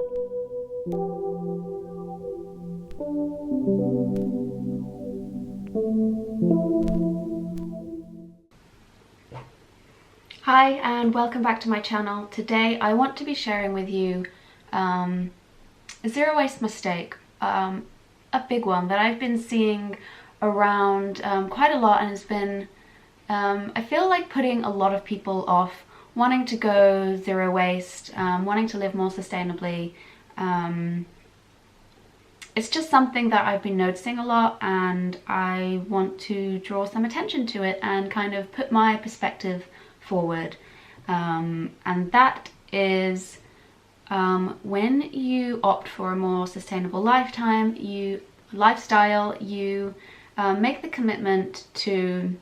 Hi and welcome back to my channel. Today I want to be sharing with you a zero waste mistake, a big one that I've been seeing around quite a lot, and has been, I feel like, putting a lot of people off wanting to go zero waste, wanting to live more sustainably. It's just something that I've been noticing a lot, and I want to draw some attention to it and kind of put my perspective forward. And that is when you opt for a more sustainable lifestyle, you make the commitment to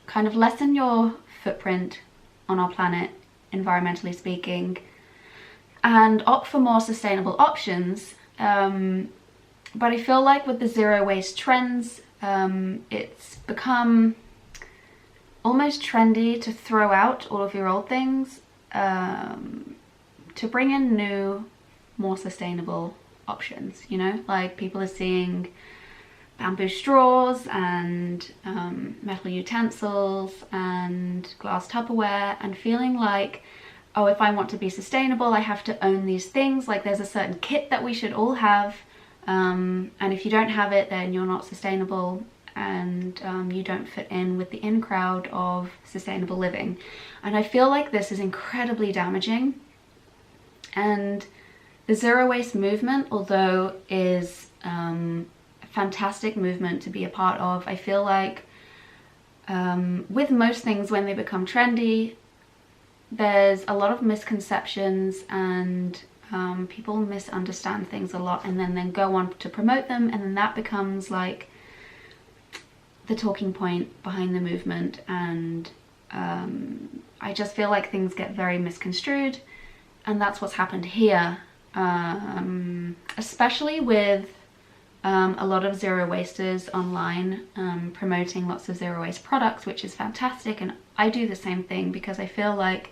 kind of lessen your footprint on our planet, environmentally speaking, and opt for more sustainable options. But I feel like with the zero waste trends, it's become almost trendy to throw out all of your old things, to bring in new, more sustainable options, you know? Like, people are seeing bamboo straws and metal utensils and glass Tupperware and feeling like, oh, if I want to be sustainable, I have to own these things. Like, there's a certain kit that we should all have, and if you don't have it, then you're not sustainable, and you don't fit in with the in crowd of sustainable living. And I feel like this is incredibly damaging. And the zero waste movement, although is a fantastic movement to be a part of, I feel like with most things, when they become trendy, there's a lot of misconceptions, and people misunderstand things a lot and then go on to promote them, and then that becomes like the talking point behind the movement. And I just feel like things get very misconstrued, and that's what's happened here, especially with a lot of zero wasters online promoting lots of zero waste products, which is fantastic, and I do the same thing, because I feel like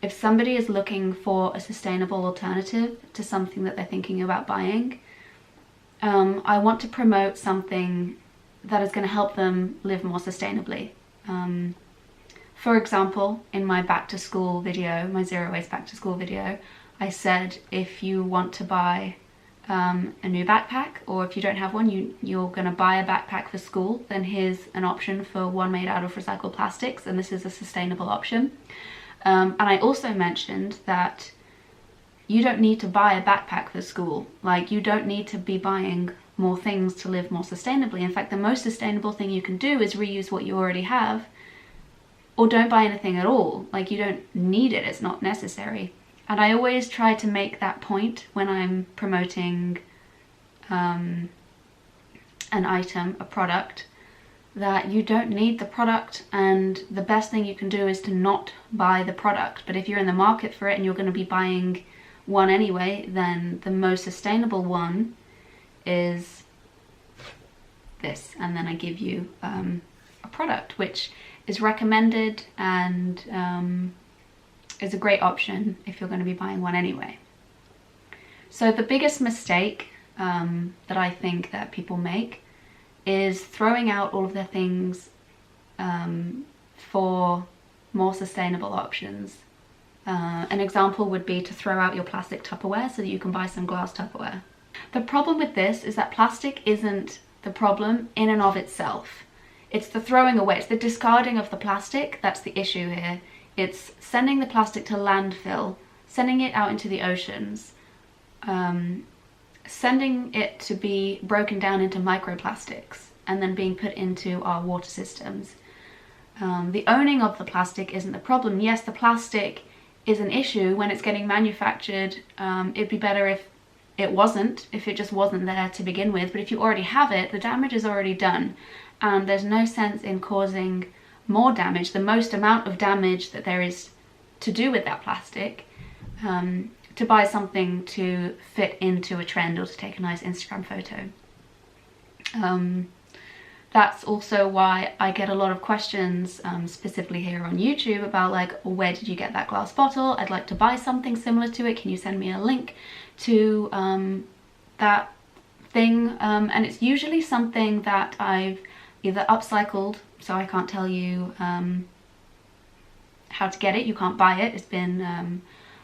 if somebody is looking for a sustainable alternative to something that they're thinking about buying, I want to promote something that is going to help them live more sustainably. For example, in my back to school video, my zero waste back to school video, I said if you want to buy a new backpack, or if you don't have one, you're going to buy a backpack for school, then here's an option for one made out of recycled plastics, and this is a sustainable option. And I also mentioned that you don't need to buy a backpack for school. Like, you don't need to be buying more things to live more sustainably. In fact, the most sustainable thing you can do is reuse what you already have, or don't buy anything at all. Like, you don't need it, it's not necessary. And I always try to make that point when I'm promoting an item, a product, that you don't need the product, and the best thing you can do is to not buy the product. But if you're in the market for it and you're going to be buying one anyway, then the most sustainable one is this. And then I give you a product which is recommended and is a great option if you're going to be buying one anyway. So the biggest mistake that I think that people make is throwing out all of their things for more sustainable options. An example would be to throw out your plastic Tupperware so that you can buy some glass Tupperware. The problem with this is that plastic isn't the problem in and of itself. It's the throwing away, it's the discarding of the plastic that's the issue here. It's sending the plastic to landfill, sending it out into the oceans, sending it to be broken down into microplastics, and then being put into our water systems. The owning of the plastic isn't the problem. Yes, the plastic is an issue when it's getting manufactured. It'd be better if it just wasn't there to begin with, but if you already have it, the damage is already done, and there's no sense in causing more damage, the most amount of damage that there is to do with that plastic, to buy something to fit into a trend or to take a nice Instagram photo. that's also why I get a lot of questions, specifically here on YouTube, about like, where did you get that glass bottle? I'd like to buy something similar to it. Can you send me a link to that thing? And it's usually something that I've either upcycled, so I can't tell you how to get it. You can't buy it. It's been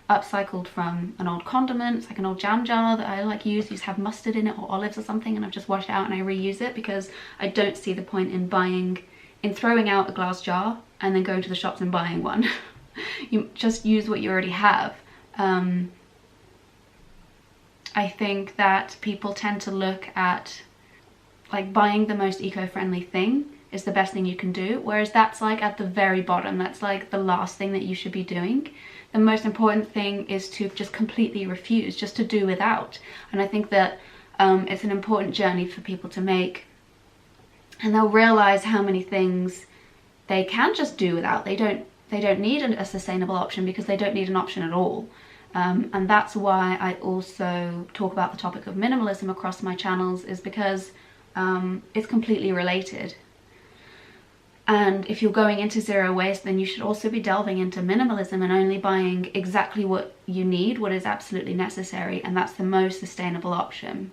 upcycled from an old condiment. It's like an old jam jar that I like use. You just have mustard in it or olives or something, and I've just washed it out and I reuse it, because I don't see the point in throwing out a glass jar and then going to the shops and buying one. You just use what you already have. I think that people tend to look at like buying the most eco-friendly thing is the best thing you can do, whereas that's like at the very bottom. That's like the last thing that you should be doing. The most important thing is to just completely refuse, just to do without. And I think that it's an important journey for people to make, and they'll realize how many things they can just do without. They don't need a sustainable option, because they don't need an option at all. And that's why I also talk about the topic of minimalism across my channels, is because it's completely related. And if you're going into zero waste, then you should also be delving into minimalism and only buying exactly what you need, what is absolutely necessary, and that's the most sustainable option.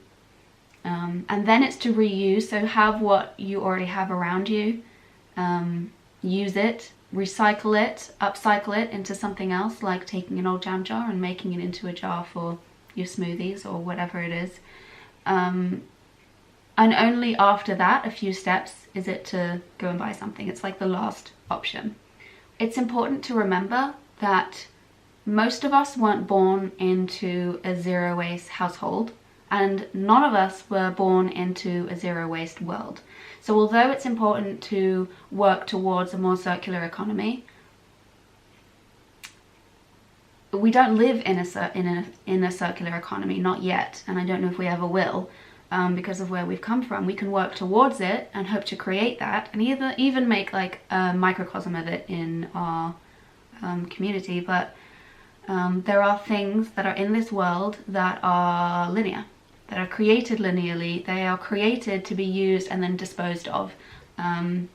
And then it's to reuse, so have what you already have around you, use it, recycle it, upcycle it into something else, like taking an old jam jar and making it into a jar for your smoothies or whatever it is. And only after that, a few steps, is it to go and buy something. It's like the last option. It's important to remember that most of us weren't born into a zero waste household, and none of us were born into a zero waste world. So although it's important to work towards a more circular economy, we don't live in a circular economy, not yet, and I don't know if we ever will. Because of where we've come from. We can work towards it and hope to create that, and even make like a microcosm of it in our community. But there are things that are in this world that are linear, that are created linearly. They are created to be used and then disposed of. And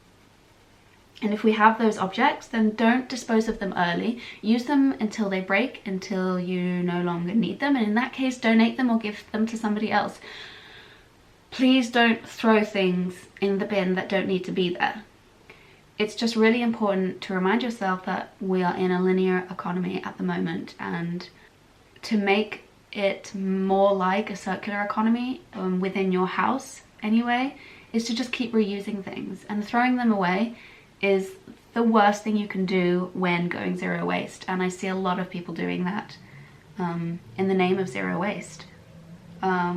if we have those objects, then don't dispose of them early. Use them until they break, until you no longer need them, and in that case, donate them or give them to somebody else. Please don't throw things in the bin that don't need to be there. It's just really important to remind yourself that we are in a linear economy at the moment, and to make it more like a circular economy within your house anyway, is to just keep reusing things. And throwing them away is the worst thing you can do when going zero waste, and I see a lot of people doing that in the name of zero waste,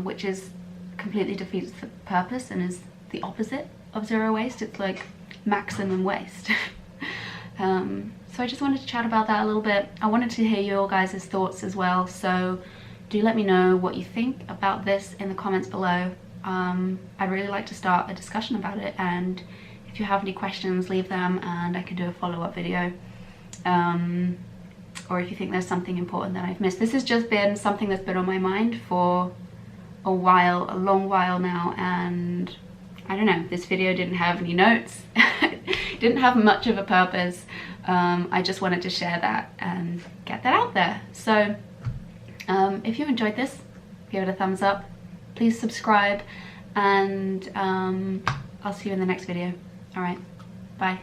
which is completely defeats the purpose and is the opposite of zero waste. It's like maximum waste. So I just wanted to chat about that a little bit. I wanted to hear your guys' thoughts as well, so do let me know what you think about this in the comments below. I'd really like to start a discussion about it, and if you have any questions, leave them and I can do a follow-up video. Or if you think there's something important that I've missed. This has just been something that's been on my mind for a long while now, and I don't know, this video didn't have any notes. It didn't have much of a purpose. I just wanted to share that and get that out there. So if you enjoyed this, give it a thumbs up, please subscribe, and I'll see you in the next video. All right, bye.